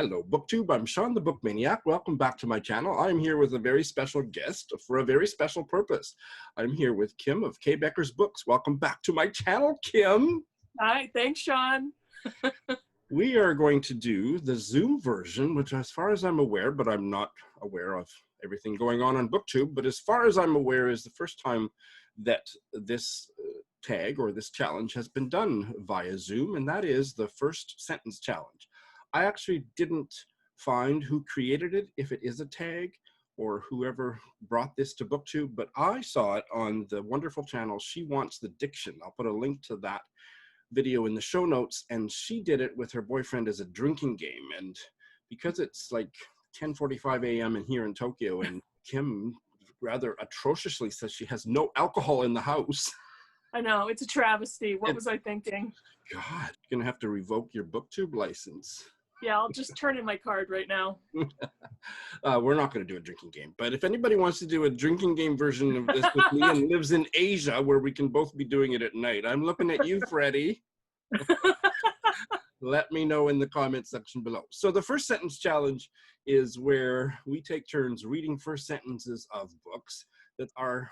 Hello, BookTube. I'm Shawn, the Book Maniac. Welcome back to my channel. I'm here with a very special guest for a very special purpose. I'm here with Kim of K. Becker's Books. Welcome back to my channel, Kim. Hi, thanks, Shawn. We are going to do the Zoom version, which as far as I'm aware, but I'm not aware of everything going on BookTube, but as far as I'm aware is the first time that this tag or this challenge has been done via Zoom, and that is the first sentence challenge. I actually didn't find who created it, if it is a tag or whoever brought this to BookTube, but I saw it on the wonderful channel She Wants the Diction. I'll put a link to that video in the show notes, and she did it with her boyfriend as a drinking game. And because it's like 10:45 a.m. in here in Tokyo, and Kim rather atrociously says she has no alcohol in the house. I know, it's a travesty. What was I thinking? God, you're gonna have to revoke your BookTube license. Yeah, I'll just turn in my card right now. We're not going to do a drinking game, but if anybody wants to do a drinking game version of this with me and lives in Asia, where we can both be doing it at night, I'm looking at you, Freddie. Let me know in the comment section below. So the first sentence challenge is where we take turns reading first sentences of books that our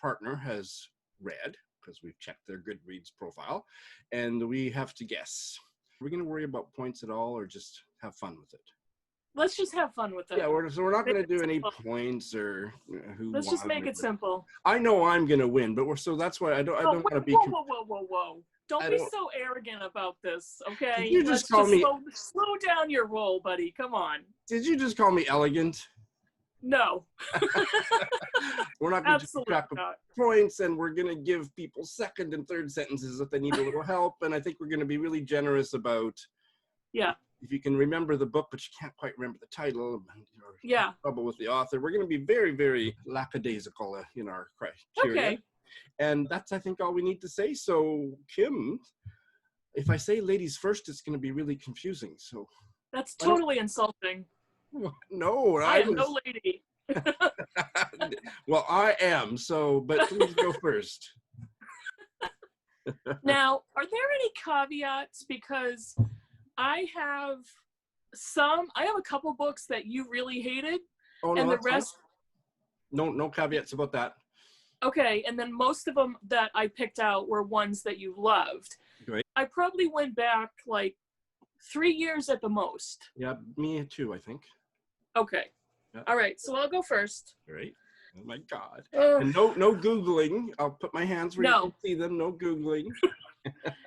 partner has read, because we've checked their Goodreads profile, and we have to guess. Are we going to worry about points at all, or just have fun with it? Let's just have fun with it. Yeah, we're not going to do any points or who. Let's just make it simple. I know I'm going to win, but so that's why I don't want to be. Whoa! Don't be so arrogant about this, okay? Did you just call me? Slow down your roll, buddy. Come on. Did you just call me elegant? No. We're not going to keep track of points, and we're going to give people second and third sentences if they need a little help. And I think we're going to be really generous about, if you can remember the book, but you can't quite remember the title, or trouble with the author. We're going to be very, very lackadaisical in our criteria. Okay. And that's, I think, all we need to say. So, Kim, if I say ladies first, it's going to be really confusing. So that's totally insulting. No, I am no lady. Well, I am, but please go first. Now, are there any caveats? Because I have a couple books that you really hated, and the rest. No caveats about that. Okay, and then most of them that I picked out were ones that you loved. Great. I probably went back like 3 years at the most. Yeah, me too, I think. Okay. Yeah. All right, so I'll go first. Great. Oh my God. And no Googling. I'll put my hands where you can see them. No Googling.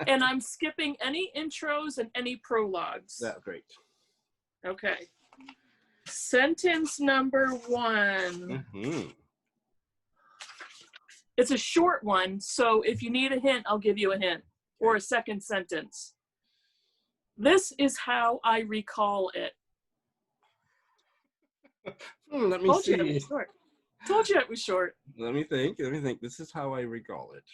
And I'm skipping any intros and any prologues. That's great. Okay. Sentence number 1. Mm-hmm. It's a short one, so if you need a hint, I'll give you a hint. Or a second sentence. This is how I recall it. Let me see. Told you it was short. Let me think. This is how I recall it.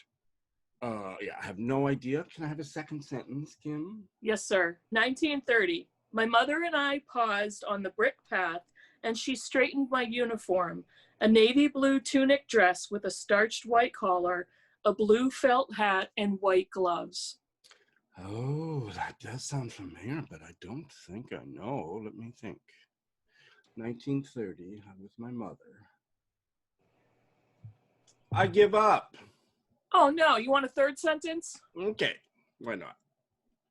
Yeah, I have no idea. Can I have a second sentence, Kim? Yes, sir. 1930. My mother and I paused on the brick path, and she straightened my uniform, a navy blue tunic dress with a starched white collar, a blue felt hat, and white gloves. Oh, that does sound familiar, but I don't think I know. Let me think. 1930, I'm with my mother. I give up. Oh, no. You want a third sentence? Okay. Why not?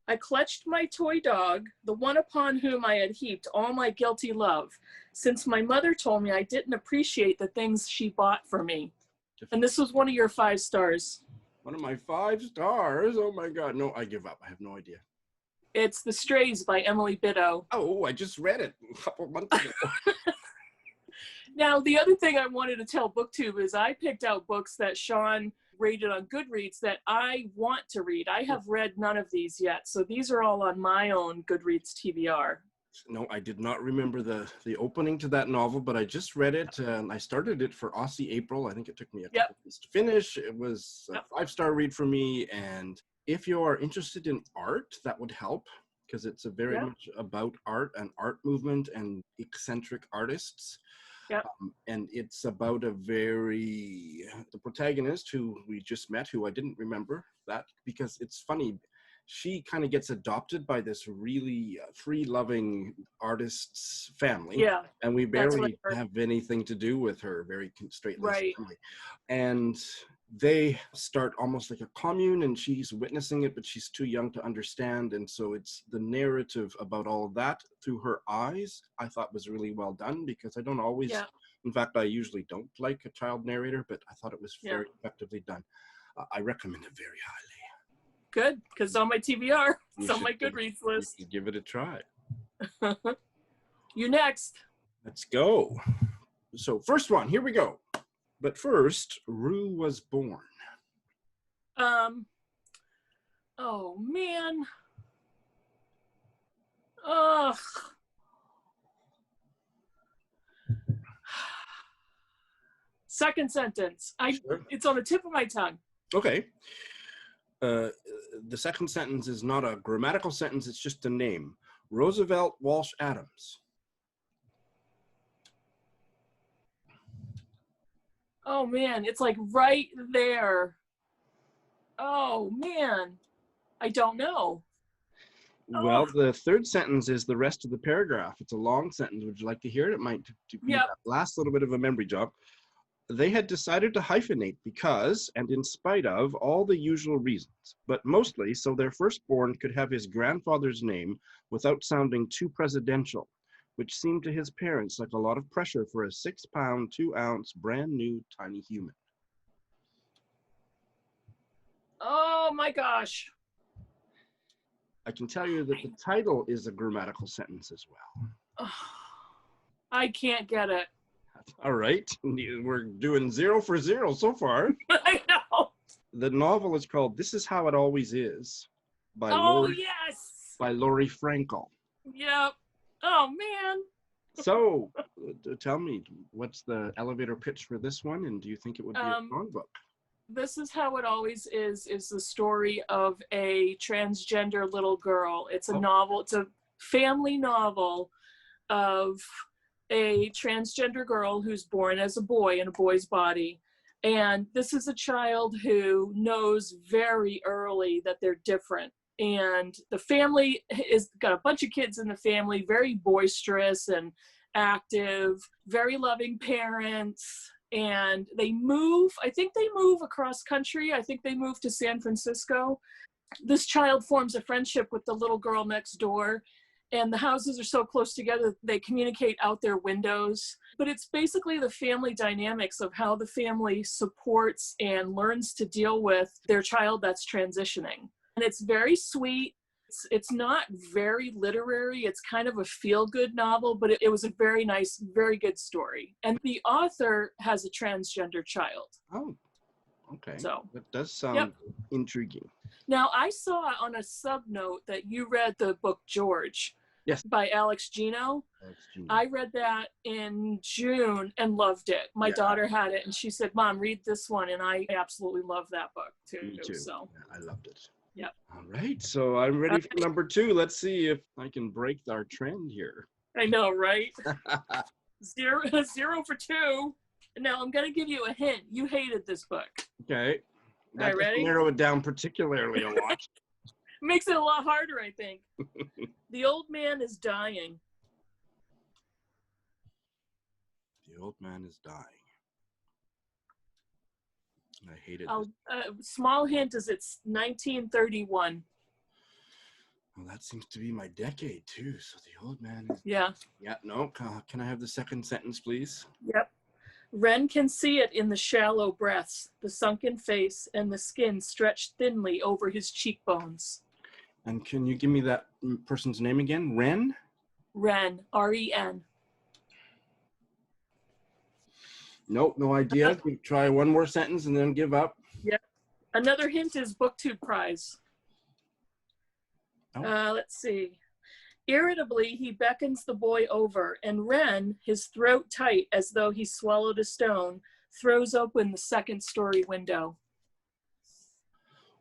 I clutched my toy dog, the one upon whom I had heaped all my guilty love, since my mother told me I didn't appreciate the things she bought for me. And this was one of your 5 stars. One of my 5 stars? Oh, my God. No, I give up. I have no idea. It's The Strays by Emily Bitto. Oh, I just read it a couple months ago. Now, the other thing I wanted to tell BookTube is I picked out books that Shawn rated on Goodreads that I want to read. I have read none of these yet, so these are all on my own Goodreads TBR. No, I did not remember the opening to that novel, but I just read it. I started it for Aussie April. I think it took me a couple days to finish. It was a 5-star read for me, and if you are interested in art, that would help, because it's very much about art and art movement and eccentric artists. And it's about the protagonist who we just met, who I didn't remember that, because it's funny. she kind of gets adopted by this really free-loving artist's family. Yeah, And we that's what barely I heard. have anything to do with her, very straight-laced Right. family. And they start almost like a commune, and she's witnessing it, but she's too young to understand. And so it's the narrative about all of that through her eyes, I thought was really well done, because I don't always, Yeah. in fact, I usually don't like a child narrator, but I thought it was very effectively done. I recommend it very highly. Good, because it's on my TBR. You It's on should my give- Goodreads you list. should give it a try. You next. Let's go. So first one, here we go. But first, Rue was born. Oh man. Ugh. Second sentence. Sure. It's on the tip of my tongue. Okay. The second sentence is not a grammatical sentence, it's just a name. Roosevelt Walsh Adams. Oh man, it's like right there. Oh man. I don't know. Well, the third sentence is the rest of the paragraph. It's a long sentence. Would you like to hear it? It might be that last little bit of a memory jog. They had decided to hyphenate because, and in spite of, all the usual reasons, but mostly so their firstborn could have his grandfather's name without sounding too presidential, which seemed to his parents like a lot of pressure for a 6-pound, 2-ounce, brand new tiny human. Oh my gosh. I can tell you that the title is a grammatical sentence as well. I can't get it. All right, we're doing 0 for 0 so far. I know. The novel is called This Is How It Always Is by Yes. by Laurie Frankel. Yep. Oh man. So tell me, what's the elevator pitch for this one, and do you think it would be a strong book? This Is How It Always is the story of a transgender little girl. It's a novel. It's a family novel of a transgender girl who's born as a boy in a boy's body. And this is a child who knows very early that they're different. And the family is got a bunch of kids in the family, very boisterous and active, very loving parents. And they move, I think they move across country. I think they move to San Francisco. This child forms a friendship with the little girl next door. And the houses are so close together, they communicate out their windows. But it's basically the family dynamics of how the family supports and learns to deal with their child that's transitioning. And it's very sweet. It's not very literary. It's kind of a feel-good novel, but it was a very nice, very good story. And the author has a transgender child. Oh, okay. So that does sound intriguing. Now, I saw on a sub-note that you read the book George. Yes. By Alex Gino. I read that in June and loved it. My daughter had it, and she said, "Mom, read this one," and I absolutely love that book too. Me too. So I loved it. Yep. All right, so I'm ready for number 2. Let's see if I can break our trend here. I know, right? 0 for 2. Now I'm going to give you a hint. You hated this book. Okay. All right, ready? Narrow it down particularly a lot. Makes it a lot harder, I think. The old man is dying. The old man is dying. I hated this. Small hint is it's 1931. Well, that seems to be my decade too. So the old man is... Yeah. Yeah, no. Can I have the second sentence, please? Yep. Wren can see it in the shallow breaths, the sunken face, and the skin stretched thinly over his cheekbones. And can you give me that person's name again? Wren? Wren, R-E-N. Nope, no idea. Try one more sentence and then give up. Yep. Another hint is BookTube Prize. Oh. Let's see. Irritably, he beckons the boy over, and Wren, his throat tight as though he swallowed a stone, throws open the second-story window.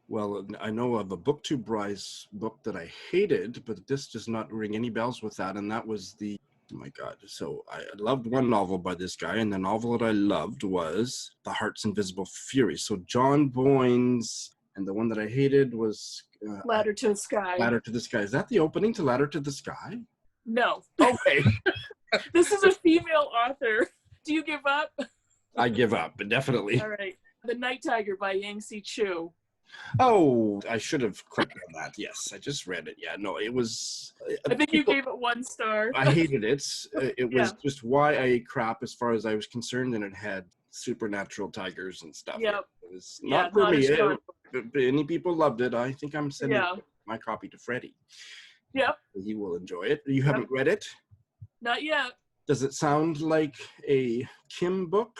Well, I know of a BookTube Prize book that I hated, but this does not ring any bells with that, and that was the... Oh my God. So I loved one novel by this guy, and the novel that I loved was The Heart's Invisible Fury. So John Boyne's And the one that I hated was Ladder to the Sky. Ladder to the Sky. Is that the opening to Ladder to the Sky? No. Okay. This is a female author. Do you give up? I give up, definitely. All right. The Night Tiger by Yangtze. Oh, I should have clicked on that. Yes, I just read it. Yeah, no, it was... I think you gave it 1 star. I hated it. It was just YA crap as far as I was concerned, and it had supernatural tigers and stuff. Yep. It was not for not me. Many people loved it. I think I'm sending my copy to Freddie. Yep. He will enjoy it. You haven't read it? Not yet. Does it sound like a Kim book?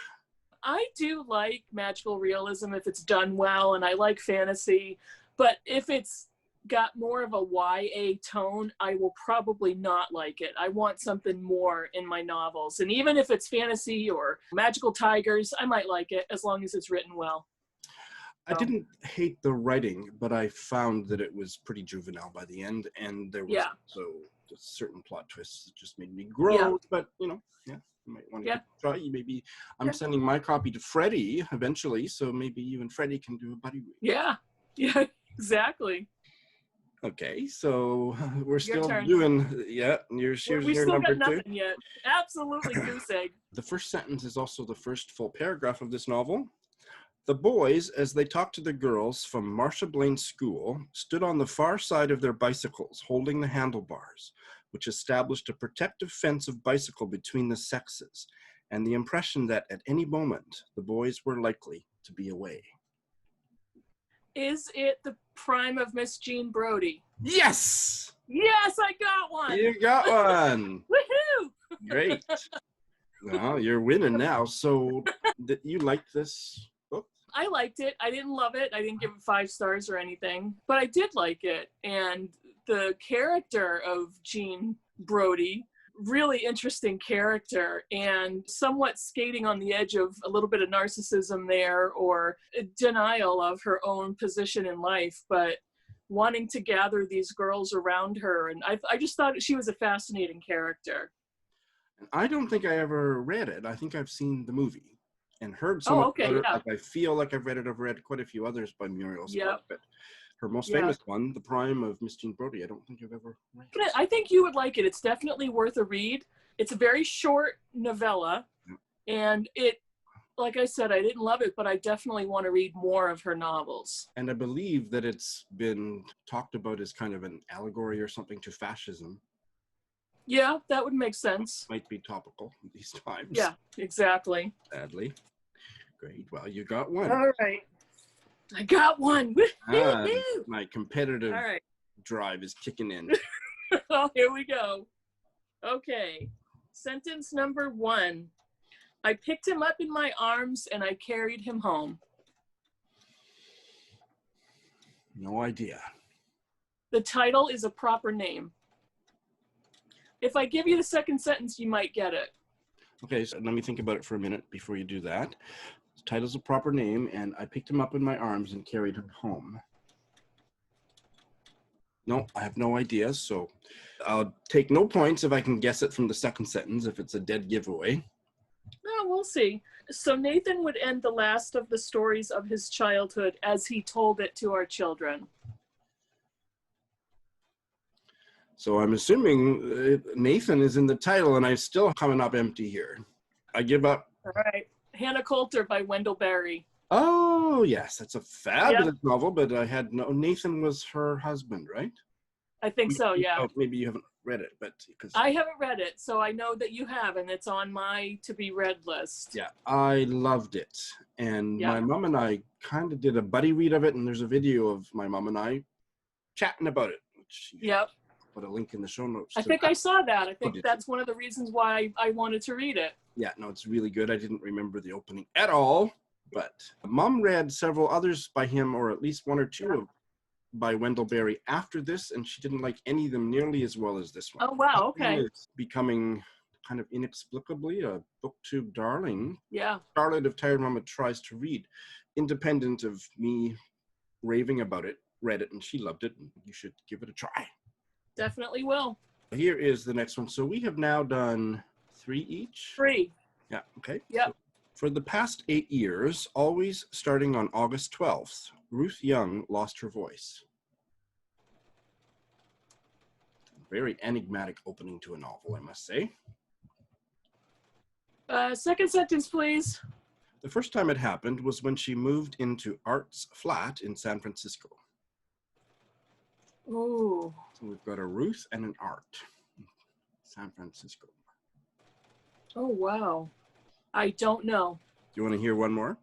I do like magical realism if it's done well, and I like fantasy, but if it's got more of a YA tone, I will probably not like it. I want something more in my novels, and even if it's fantasy or magical tigers, I might like it as long as it's written well. I didn't hate the writing, but I found that it was pretty juvenile by the end, and there was also certain plot twists that just made me grow, but you know, you might want to try. Maybe I'm sending my copy to Freddie eventually, so maybe you and Freddie can do a buddy read. Yeah, exactly. Okay, so we're still doing, here's your number 2. Got nothing yet. Absolutely goose egg. The first sentence is also the first full paragraph of this novel. The boys, as they talked to the girls from Marcia Blaine's school, stood on the far side of their bicycles, holding the handlebars, which established a protective fence of bicycle between the sexes, and the impression that at any moment the boys were likely to be away. Is it the prime of Miss Jean Brodie? Yes! Yes, I got one! You got one! Woohoo! Great. Well, you're winning now. So you liked this book? I liked it. I didn't love it. I didn't give it 5 stars or anything, but I did like it. And the character of Jean Brodie, really interesting character, and somewhat skating on the edge of a little bit of narcissism there, or a denial of her own position in life, but wanting to gather these girls around her. And I just thought she was a fascinating character. I don't think I ever read it. I think I've seen the movie and heard some of it. Like, I feel like I've read it. I've read quite a few others by Muriel Scott, but her most famous one, The Prime of Miss Jean Brodie, I don't think I've ever read it. I think you would like it. It's definitely worth a read. It's a very short novella, and it, like I said, I didn't love it, but I definitely want to read more of her novels. And I believe that it's been talked about as kind of an allegory or something to fascism. Yeah, that would make sense. Might be topical these times. Yeah, exactly. Sadly. Great. Well, you got one. All right. I got one. My competitive drive is kicking in. Oh, here we go. Okay. Sentence number 1. I picked him up in my arms and I carried him home. No idea. The title is a proper name. If I give you the second sentence, you might get it. Okay, so let me think about it for a minute before you do that. The title's a proper name, and I picked him up in my arms and carried him home. No, I have no idea, so I'll take no points if I can guess it from the second sentence, if it's a dead giveaway. No, we'll see. So Nathan would end the last of the stories of his childhood as he told it to our children. So I'm assuming Nathan is in the title, and I'm still coming up empty here. I give up. All right. Hannah Coulter by Wendell Berry. Oh, yes. That's a fabulous novel, but I had no... Nathan was her husband, right? I think so, yeah. Oh, maybe you haven't read it, but... I haven't read it, so I know that you have, and it's on my to-be-read list. Yeah, I loved it. And my mom and I kind of did a buddy read of it, and there's a video of my mom and I chatting about it. Which put a link in the show notes. I think I saw that. I think that's one of the reasons why I wanted to read it. Yeah, no, it's really good. I didn't remember the opening at all, but Mom read several others by him, or at least one or two by Wendell Berry after this, and she didn't like any of them nearly as well as this one. Oh, wow, okay. It's becoming kind of inexplicably a booktube darling. Yeah. Charlotte of Tired Mama Tries to Read, independent of me raving about it, read it, and she loved it. You should give it a try. Definitely will. Here is the next one. So we have now done 3 each? 3. Yeah, okay. Yep. So for the past 8 years, always starting on August 12th, Ruth Young lost her voice. Very enigmatic opening to a novel, I must say. Second sentence, please. The first time it happened was when she moved into Art's flat in San Francisco. Ooh. So we've got a Ruth and an Art. San Francisco. Oh, wow. I don't know. Do you want to hear one more?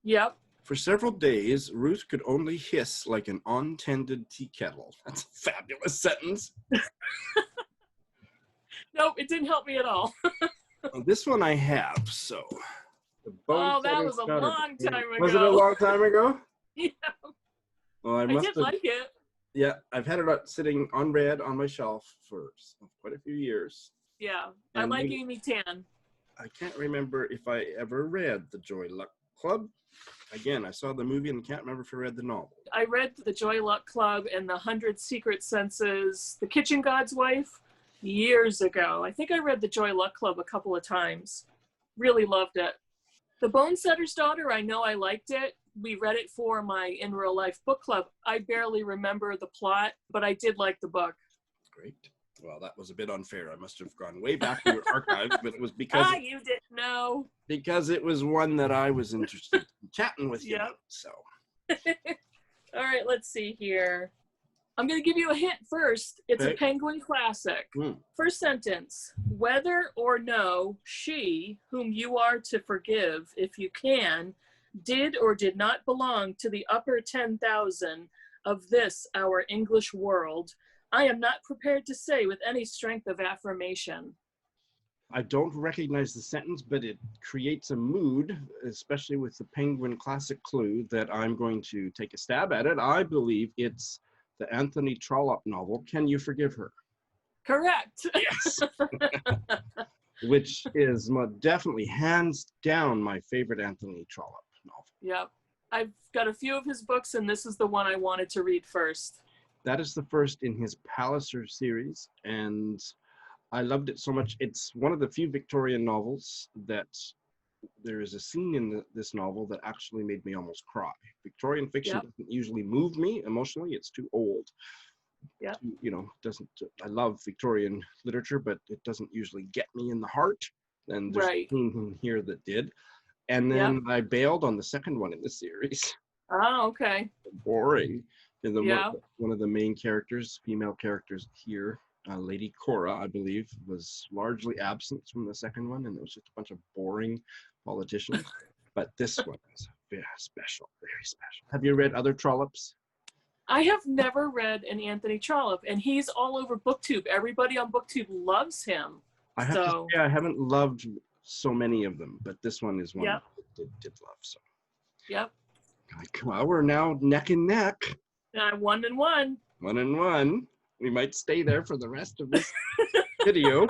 Yep. For several days, Ruth could only hiss like an untended tea kettle. That's a fabulous sentence. Nope, it didn't help me at all. Well, this one I have, so. Oh, that was a long time ago. Was it a long time ago? Yeah. Well, I did like it. Yeah, I've had it sitting unread on my shelf for quite a few years. Yeah, I like Amy Tan. I can't remember if I ever read The Joy Luck Club. Again, I saw the movie and can't remember if I read the novel. I read The Joy Luck Club and The 100 Secret Senses, The Kitchen God's Wife, years ago. I think I read The Joy Luck Club a couple of times. Really loved it. The Bonesetter's Daughter, I know I liked it. We read it for my In Real Life book club. I barely remember the plot, but I did like the book. Great. Well, that was a bit unfair. I must have gone way back in your archives, but it was because... you didn't know. Because it was one that I was interested in chatting with you about, so. All right, let's see here. I'm going to give you a hint first. It's a Penguin classic. First sentence. Whether or no she, whom you are to forgive, if you can, did or did not belong to the upper 10,000 of this, our English world, I am not prepared to say with any strength of affirmation. I don't recognize the sentence, but it creates a mood, especially with the Penguin classic clue, that I'm going to take a stab at it. I believe it's the Anthony Trollope novel, Can You Forgive Her? Correct. Yes. Which is definitely hands down my favorite Anthony Trollope novel. Yep. I've got a few of his books, and this is the one I wanted to read first. That is the first in his Palliser series, and I loved it so much. It's one of the few Victorian novels that there is a scene in this novel that actually made me almost cry. Victorian fiction doesn't usually move me emotionally. It's too old. Yeah. I love Victorian literature, but it doesn't usually get me in the heart. And there's a scene here that did. And then I bailed on the second one in the series. Oh, okay. Boring. And one of the main characters, female characters here, Lady Cora, I believe, was largely absent from the second one, and it was just a bunch of boring politicians. But this one is very special, very special. Have you read other Trollops? I have never read an Anthony Trollope, and he's all over BookTube. Everybody on BookTube loves him. I have to say I haven't loved so many of them, but this one is one I did love. So. Yep. Well, we're now neck and neck. 1-1. 1-1. We might stay there for the rest of this video.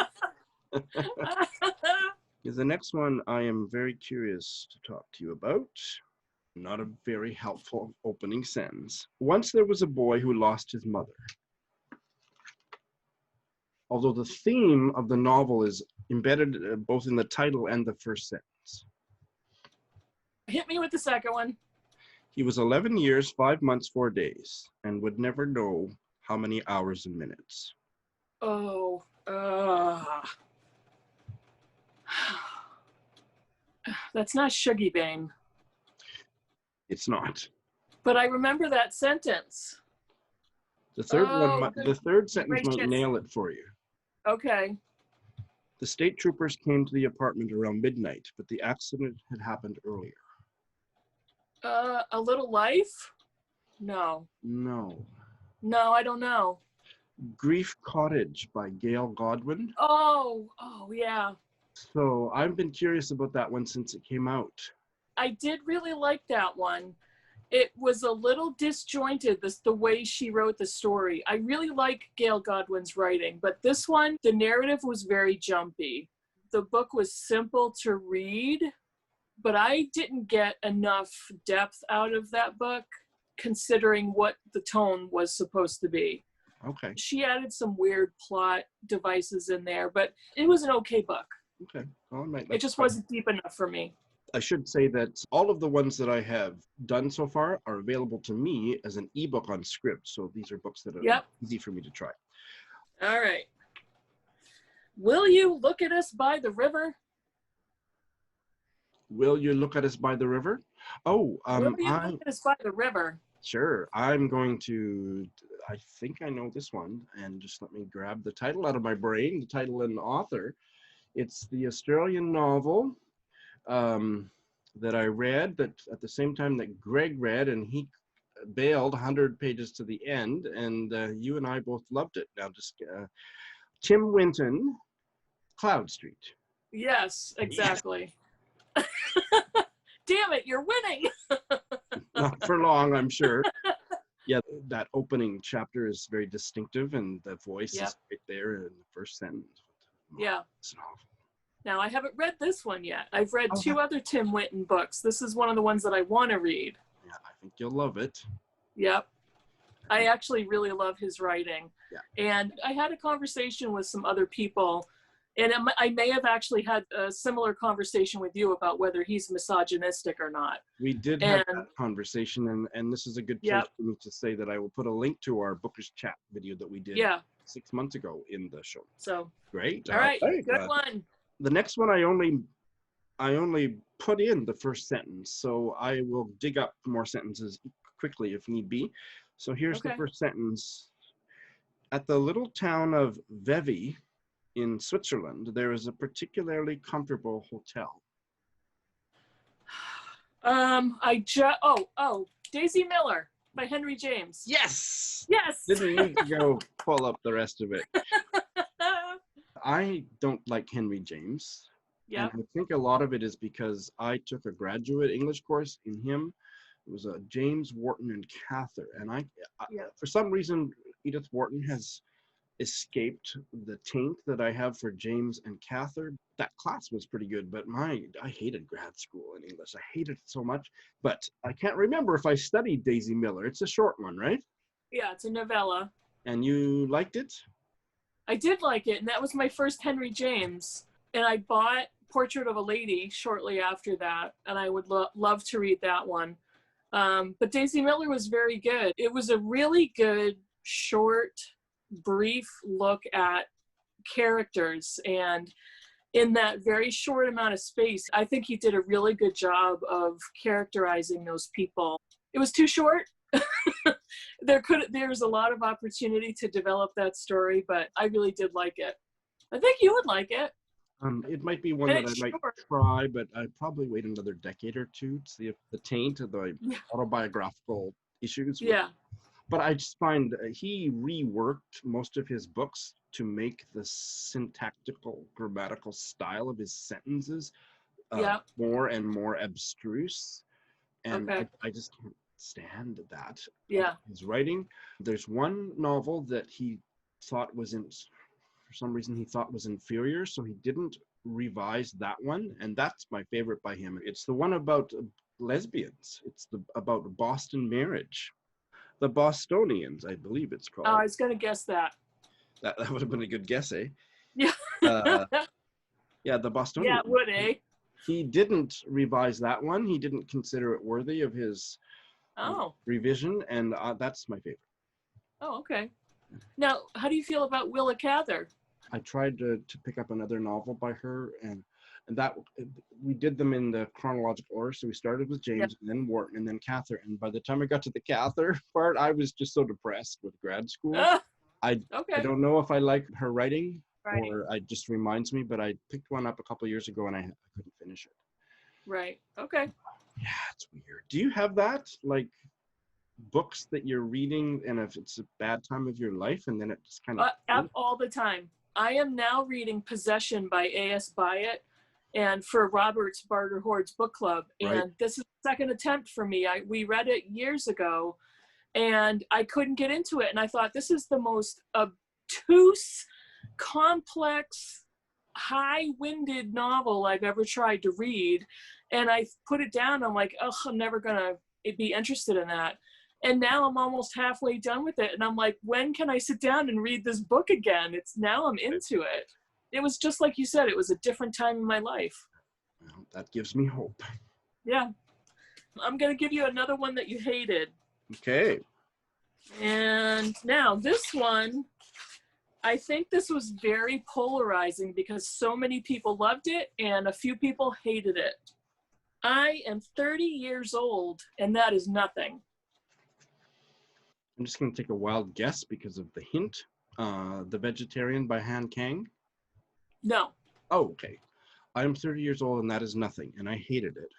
The next one I am very curious to talk to you about. Not a very helpful opening sentence. Once there was a boy who lost his mother. Although the theme of the novel is embedded both in the title and the first sentence. Hit me with the second one. He was 11 years, 5 months, 4 days, and would never know how many hours and minutes. Oh, that's not Shuggy Bane. It's not. But I remember that sentence. The third sentence might nail it for you. Okay. The state troopers came to the apartment around midnight, but the accident had happened earlier. A Little Life? No. No. No, I don't know. Grief Cottage by Gail Godwin. Oh, yeah. So I've been curious about that one since it came out. I did really like that one. It was a little disjointed, the way she wrote the story. I really like Gail Godwin's writing, but this one, the narrative was very jumpy. The book was simple to read, but I didn't get enough depth out of that book, considering what the tone was supposed to be. Okay. She added some weird plot devices in there, but it was an okay book. Okay. Well, it just wasn't deep enough for me. I should say that all of the ones that I have done so far are available to me as an ebook on Scribd. So these are books that are easy for me to try. All right. Will you look at us by the river? Will you look at us by the river? Oh, Will you look at us by the river? Sure. I'm going to, I think I know this one, and just let me grab the title out of my brain, the title and author. It's the Australian novel that I read that at the same time that Greg read, and he bailed 100 pages to the end, and you and I both loved it. Now just Tim Winton, Cloud Street. Yes, exactly. Yes. Damn it, you're winning. Not for long, I'm sure. Yeah, that opening chapter is very distinctive, and the voice is right there in the first sentence. Yeah. Now, I haven't read this one yet. I've read two other Tim Winton books. This is one of the ones that I want to read. Yeah, I think you'll love it. Yep. I actually really love his writing. Yeah. And I had a conversation with some other people, and I may have actually had a similar conversation with you about whether he's misogynistic or not. We did have that conversation, and this is a good place for me to say that I will put a link to our bookish chat video that we did 6 months ago in the show. So great. All right, good one. The next one I only put in the first sentence, so I will dig up more sentences quickly if need be. So here's the first sentence. At the little town of Vevey in Switzerland, there is a particularly comfortable hotel. Daisy Miller by Henry James. Yes. Yes. Didn't need to go pull up the rest of it. I don't like Henry James. Yeah. And I think a lot of it is because I took a graduate English course in him. It was a James, Wharton, and Cather. And I for some reason, Edith Wharton has escaped the taint that I have for James and Cather. That class was pretty good, but I hated grad school in English. I hated it so much. But I can't remember if I studied Daisy Miller. It's a short one, right? Yeah, it's a novella. And you liked it? I did like it, and that was my first Henry James. And I bought Portrait of a Lady shortly after that, and I would love to read that one. But Daisy Miller was very good. It was a really good, short, brief look at characters, and in that very short amount of space, I think he did a really good job of characterizing those people. It was too short. There's a lot of opportunity to develop that story, but I really did like it. I think you would like it. It might be one that I might try, but I'd probably wait another decade or two to see if the taint of the autobiographical issues. Yeah. But I just find he reworked most of his books to make the syntactical, grammatical style of his sentences more and more abstruse. And I just can't stand that. Yeah. His writing. There's one novel that he thought was for some reason he thought was inferior, so he didn't revise that one, and that's my favorite by him. It's the one about lesbians. It's about Boston marriage. The Bostonians, I believe it's called. Oh, I was going to guess that. That would have been a good guess, eh? Yeah. Yeah, the Bostonians. Yeah, it would, eh? He didn't revise that one. He didn't consider it worthy of his revision, and that's my favorite. Oh, okay. Now, how do you feel about Willa Cather? I tried to pick up another novel by her, and that we did them in the chronological order. So we started with James, and then Wharton, and then Cather. And by the time I got to the Cather part, I was just so depressed with grad school. I don't know if I like her writing, or it just reminds me, but I picked one up a couple of years ago, and I couldn't finish it. Right. Okay. Yeah, it's weird. Do you have that, like, books that you're reading, and if it's a bad time of your life, and then it just kind of all the time? I am now reading Possession by A.S. Byatt, and for Robert's Barter Hordes book club, and this is the second attempt for me. We read it years ago, and I couldn't get into it, and I thought, this is the most obtuse, complex, high-winded novel I've ever tried to read, and I put it down. I'm like, I'm never gonna be interested in that. And now I'm almost halfway done with it. And I'm like, when can I sit down and read this book again? Now I'm into it. It was just like you said, it was a different time in my life. Well, that gives me hope. Yeah. I'm going to give you another one that you hated. Okay. And now this one, I think this was very polarizing because so many people loved it and a few people hated it. I am 30 years old, and that is nothing. I'm just going to take a wild guess because of the hint. The Vegetarian by Han Kang? No. Oh, okay. I am 30 years old and that is nothing, and I hated it.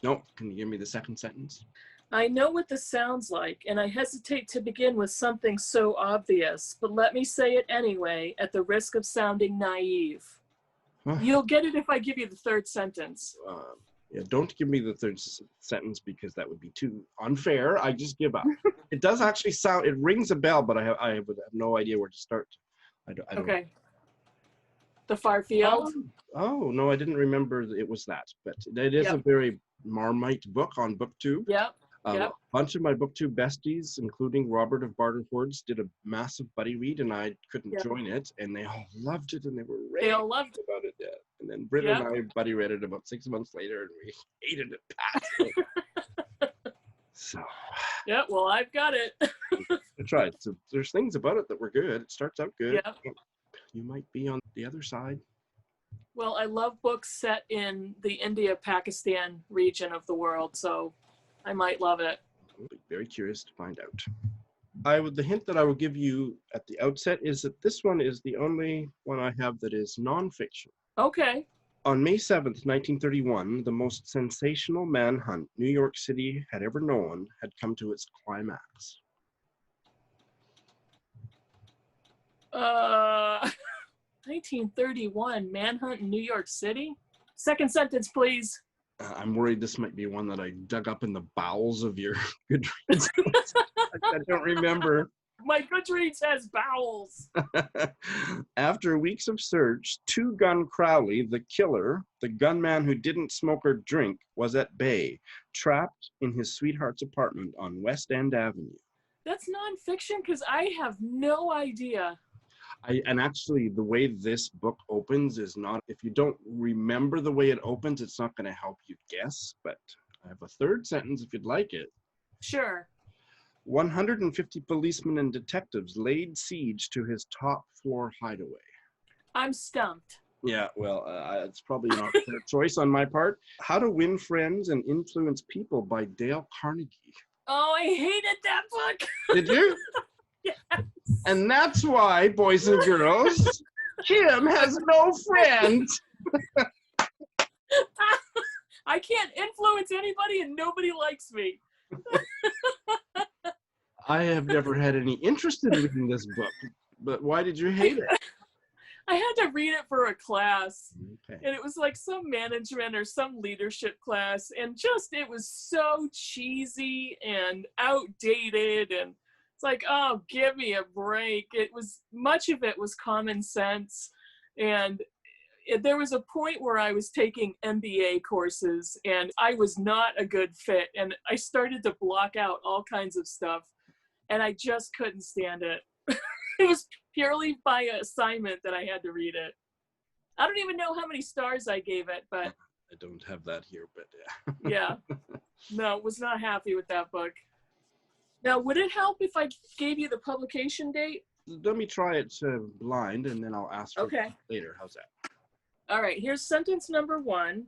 No, can you give me the second sentence? I know what this sounds like, and I hesitate to begin with something so obvious, but let me say it anyway, at the risk of sounding naive. You'll get it if I give you the third sentence. Yeah, don't give me the third sentence because that would be too unfair. I just give up. It does actually sound, it rings a bell, but I would have no idea where to start. I don't. Okay. The Far Field? Oh, no, I didn't remember it was that, but it is a very Marmite book on BookTube. Yep. A bunch of my BookTube besties, including Robert of Bardenford's, did a massive buddy read, and I couldn't join it, and they all loved it, and they were raving about it. Yeah. And then Britt and I buddy read it about 6 months later, and we hated it. So. Yeah, well, I've got it. I tried. So there's things about it that were good. It starts out good. Yeah. You might be on the other side. Well, I love books set in the India-Pakistan region of the world, so I might love it. I'll be very curious to find out. The hint that I will give you at the outset is that this one is the only one I have that is nonfiction. Okay. On May 7th, 1931, the most sensational manhunt New York City had ever known had come to its climax. 1931, manhunt in New York City? Second sentence, please. I'm worried this might be one that I dug up in the bowels of your Goodreads. I don't remember. My Goodreads has bowels. After weeks of search, Two Gun Crowley, the killer, the gunman who didn't smoke or drink, was at bay, trapped in his sweetheart's apartment on West End Avenue. That's nonfiction because I have no idea. And actually, the way this book opens is not, if you don't remember the way it opens, it's not going to help you guess, but I have a third sentence if you'd like it. Sure. 150 policemen and detectives laid siege to his top floor hideaway. I'm stumped. Yeah, well, it's probably not a fair choice on my part. How to Win Friends and Influence People by Dale Carnegie. Oh, I hated that book. Did you? Yes. And that's why, boys and girls, Kim has no friends. I can't influence anybody and nobody likes me. I have never had any interest in reading this book, but why did you hate it? I had to read it for a class, okay. And it was like some management or some leadership class, and just it was so cheesy and outdated, and it's like, oh, give me a break. It was, much of it was common sense, and there was a point where I was taking MBA courses, and I was not a good fit, and I started to block out all kinds of stuff, and I just couldn't stand it. It was purely by assignment that I had to read it. I don't even know how many stars I gave it, but I don't have that here, but yeah. No, was not happy with that book. Now, would it help if I gave you the publication date? Let me try it blind, and then I'll ask for it later. How's that? All right, here's sentence number 1.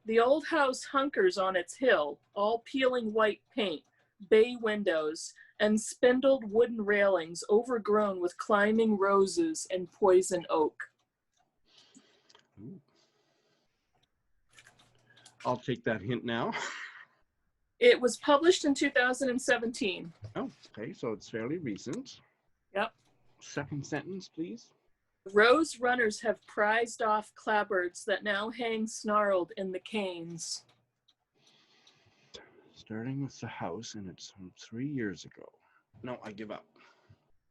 The old house hunkers on its hill, all peeling white paint, bay windows, and spindled wooden railings overgrown with climbing roses and poison oak. Ooh. I'll take that hint now. It was published in 2017. Oh, okay, so it's fairly recent. Yep. Second sentence, please. Rose runners have prized off clapboards that now hang snarled in the canes. Starting with the house, and it's from 3 years ago. No, I give up.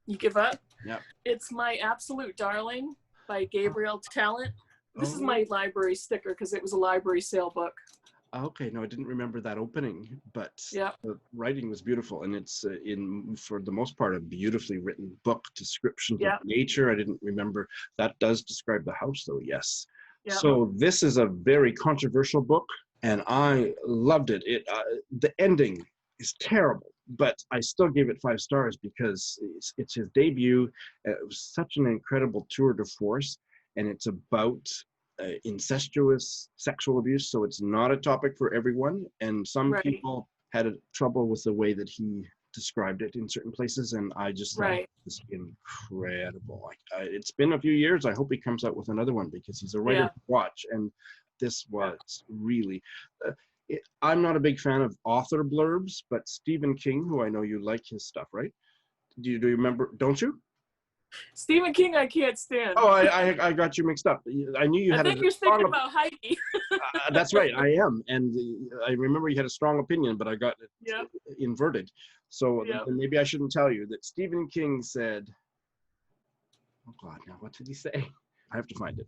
You give up? Yep. It's My Absolute Darling by Gabriel Talent. This is my library sticker because it was a library sale book. Okay, no, I didn't remember that opening, but the writing was beautiful, and it's for the most part, a beautifully written book, descriptions of nature. I didn't remember. That does describe the house, though, yes. Yeah. So this is a very controversial book, and I loved it. The ending is terrible, but I still gave it 5 stars because it's his debut. It was such an incredible tour de force, and it's about incestuous sexual abuse, so it's not a topic for everyone, and some Right. people had trouble with the way that he described it in certain places, and I just thought it was incredible. It's been a few years. I hope he comes out with another one because he's a writer to watch, and this was really I'm not a big fan of author blurbs, but Stephen King, who I know you like his stuff, right? Do you remember? Don't you? Stephen King, I can't stand. Oh, I got you mixed up. I knew you had. I think you're thinking about Heidi. That's right, I am, and I remember you had a strong opinion, but I got it inverted. So then maybe I shouldn't tell you that Stephen King said. Oh God! Now what did he say? I have to find it.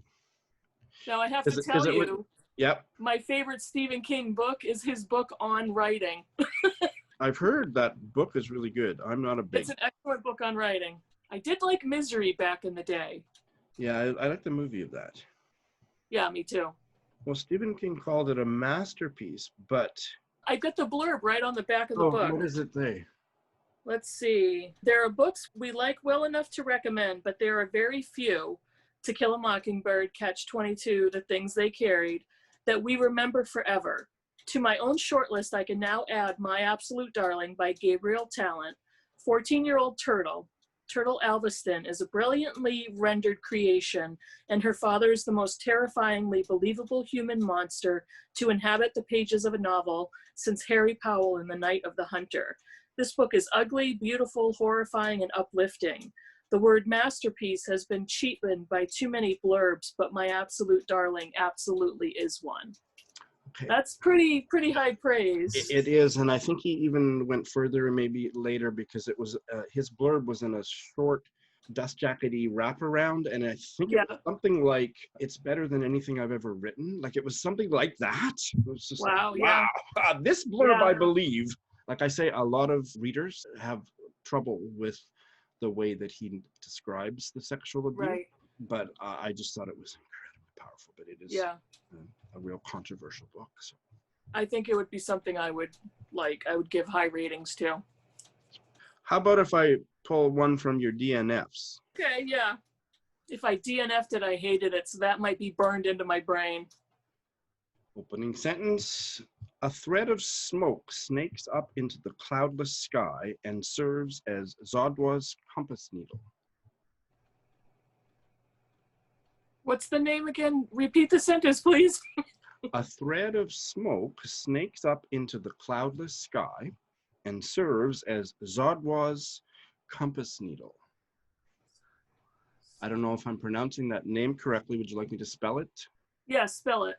Now I have to tell you. Yep. My favorite Stephen King book is his book on writing. I've heard that book is really good. I'm not a big. It's an excellent book on writing. I did like Misery back in the day. Yeah, I like the movie of that. Yeah, me too. Well, Stephen King called it a masterpiece, but... I got the blurb right on the back of the book. What does it say? Let's see. There are books we like well enough to recommend, but there are very few, To Kill a Mockingbird, Catch-22, The Things They Carried, that we remember forever. To my own shortlist, I can now add My Absolute Darling by Gabriel Talent, 14-year-old Turtle. Turtle Alveston is a brilliantly rendered creation, and her father is the most terrifyingly believable human monster to inhabit the pages of a novel since Harry Powell in The Night of the Hunter. This book is ugly, beautiful, horrifying, and uplifting. The word masterpiece has been cheapened by too many blurbs, but My Absolute Darling absolutely is one. Okay. That's pretty high praise. It is, and I think he even went further maybe later because it was his blurb was in a short dust jackety wraparound, and I think it was something like it's better than anything I've ever written. Like it was something like that. It was just wow. This blurb, I believe, like I say, a lot of readers have trouble with the way that he describes the sexual abuse. Right. But I just thought it was incredibly powerful. But it is a real controversial book. So. I think it would be something I would like. I would give high ratings to. How about if I pull one from your DNFs? Okay, yeah. If I DNF'd it, I hated it, so that might be burned into my brain. Opening sentence. A thread of smoke snakes up into the cloudless sky and serves as Zodwa's compass needle. What's the name again? Repeat the sentence, please. A thread of smoke snakes up into the cloudless sky and serves as Zodwa's compass needle. I don't know if I'm pronouncing that name correctly. Would you like me to spell it? Yes, spell it.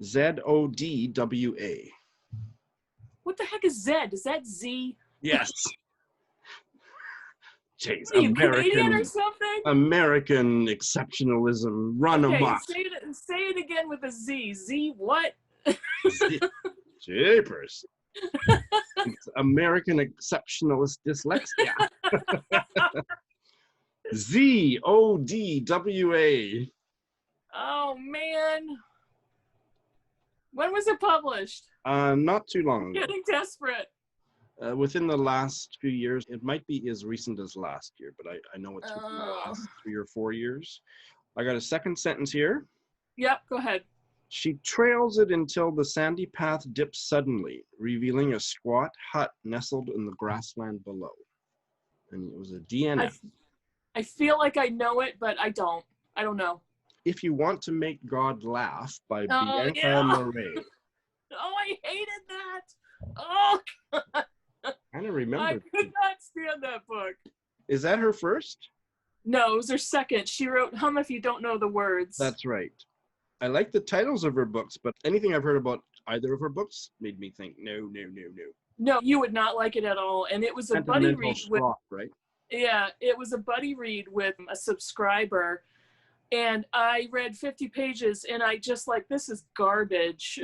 Zodwa. What the heck is Z? Is that Z? Yes. Jeez, are you Canadian or something? American exceptionalism run amok. Say it again with a Z. Z what? Jeepers. It's American exceptionalist dyslexia. Zodwa. Oh man. When was it published? Not too long ago. Getting desperate. Within the last few years. It might be as recent as last year, but I know it's within the last 3 or 4 years. I got a second sentence here. Yep, go ahead. She trails it until the sandy path dips suddenly, revealing a squat hut nestled in the grassland below. And it was a DNF. I feel like I know it, but I don't. I don't know. If You Want to Make God Laugh by Bianca Murray. Oh, I hated that. Oh, God. I don't remember. I could not stand that book. Is that her first? No, it was her second. She wrote Hum If You Don't Know the Words. That's right. I like the titles of her books, but anything I've heard about either of her books made me think, no. No, you would not like it at all. And it was a buddy read with, right? Yeah, it was a buddy read with a subscriber. And I read 50 pages and I just like, this is garbage.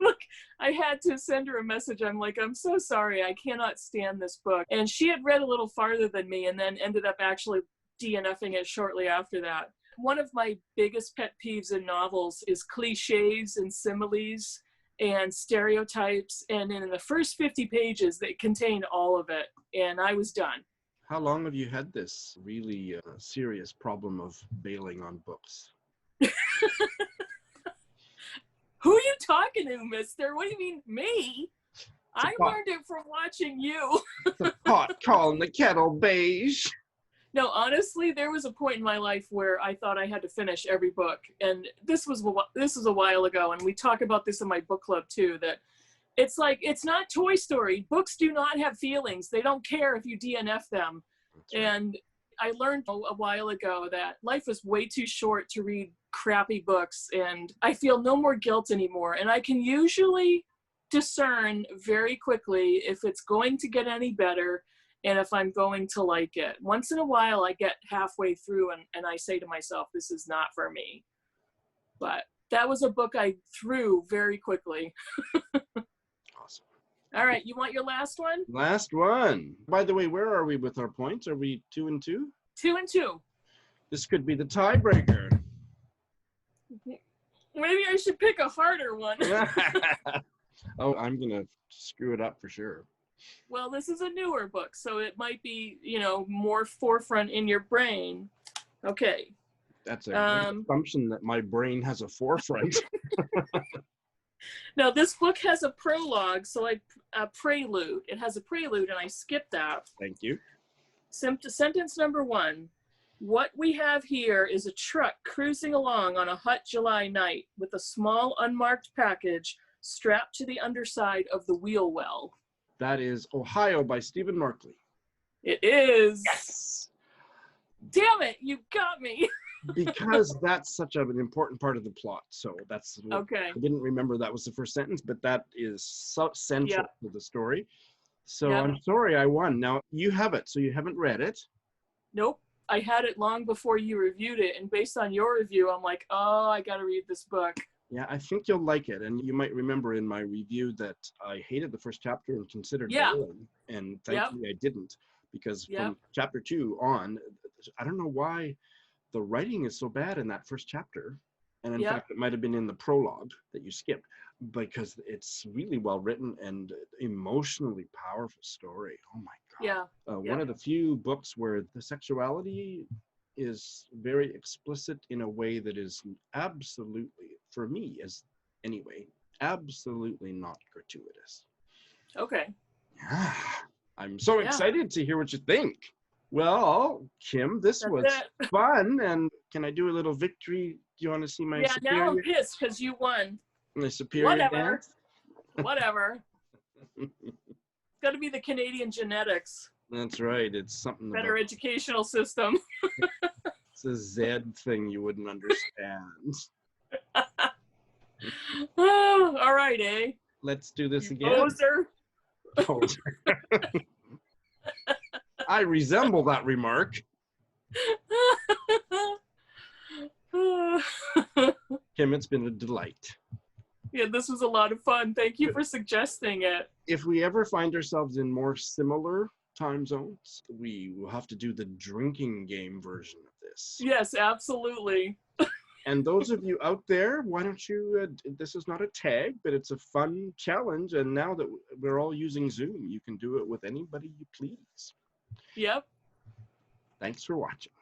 Look, I had to send her a message. I'm like, I'm so sorry. I cannot stand this book. And she had read a little farther than me and then ended up actually DNFing it shortly after that. One of my biggest pet peeves in novels is cliches and similes and stereotypes. And in the first 50 pages, they contain all of it. And I was done. How long have you had this really serious problem of bailing on books? Who are you talking to, mister? What do you mean, me? I learned it from watching you. The pot calling the kettle beige. No, honestly, there was a point in my life where I thought I had to finish every book. And this was a while ago. And we talk about this in my book club, too, that it's like, it's not Toy Story. Books do not have feelings. They don't care if you DNF them. Right. And I learned a while ago that life is way too short to read crappy books. And I feel no more guilt anymore. And I can usually discern very quickly if it's going to get any better and if I'm going to like it. Once in a while, I get halfway through and I say to myself, this is not for me. But that was a book I threw very quickly. Awesome. All right, you want your last one? Last one. By the way, where are we with our points? Are we 2 and 2? 2 and 2. This could be the tiebreaker. Maybe I should pick a harder one. Oh, I'm going to screw it up for sure. Well, this is a newer book, so it might be, more forefront in your brain. Okay. That's a great assumption that my brain has a forefront. No, this book has a prologue, so a prelude. It has a prelude, and I skipped that. Thank you. Sentence number 1. What we have here is a truck cruising along on a hot July night with a small unmarked package strapped to the underside of the wheel well. That is Ohio by Stephen Markley. It is. Yes. Damn it, you got me. Because that's such an important part of the plot. So that's okay. I didn't remember that was the first sentence, but that is so central to the story. So I'm sorry I won. Now you have it, so you haven't read it. Nope. I had it long before you reviewed it, and based on your review, I'm like, oh, I got to read this book. Yeah, I think you'll like it. And you might remember in my review that I hated the first chapter and considered bailing. And thankfully I didn't, because from chapter 2 on, I don't know why the writing is so bad in that first chapter. And in fact, it might have been in the prologue that you skipped, because it's really well written and emotionally powerful story. Oh my God. One of the few books where the sexuality is very explicit in a way that is absolutely, for me as anyway, absolutely not gratuitous. Okay. Yeah. I'm so excited to hear what you think. Well, Kim, this was fun. And can I do a little victory? Do you want to see my superior? Now I'm pissed because you won. My superior dance? Whatever. It's got to be the Canadian genetics. That's right. It's something better educational system. It's a Z thing you wouldn't understand. Oh, all right, eh? Let's do this again. Poser. I resemble that remark. Kim, it's been a delight. Yeah, this was a lot of fun. Thank you for suggesting it. If we ever find ourselves in more similar time zones, we will have to do the drinking game version of this. Yes, absolutely. And those of you out there, why don't you, this is not a tag, but it's a fun challenge. And now that we're all using Zoom, you can do it with anybody you please. Yep. Thanks for watching.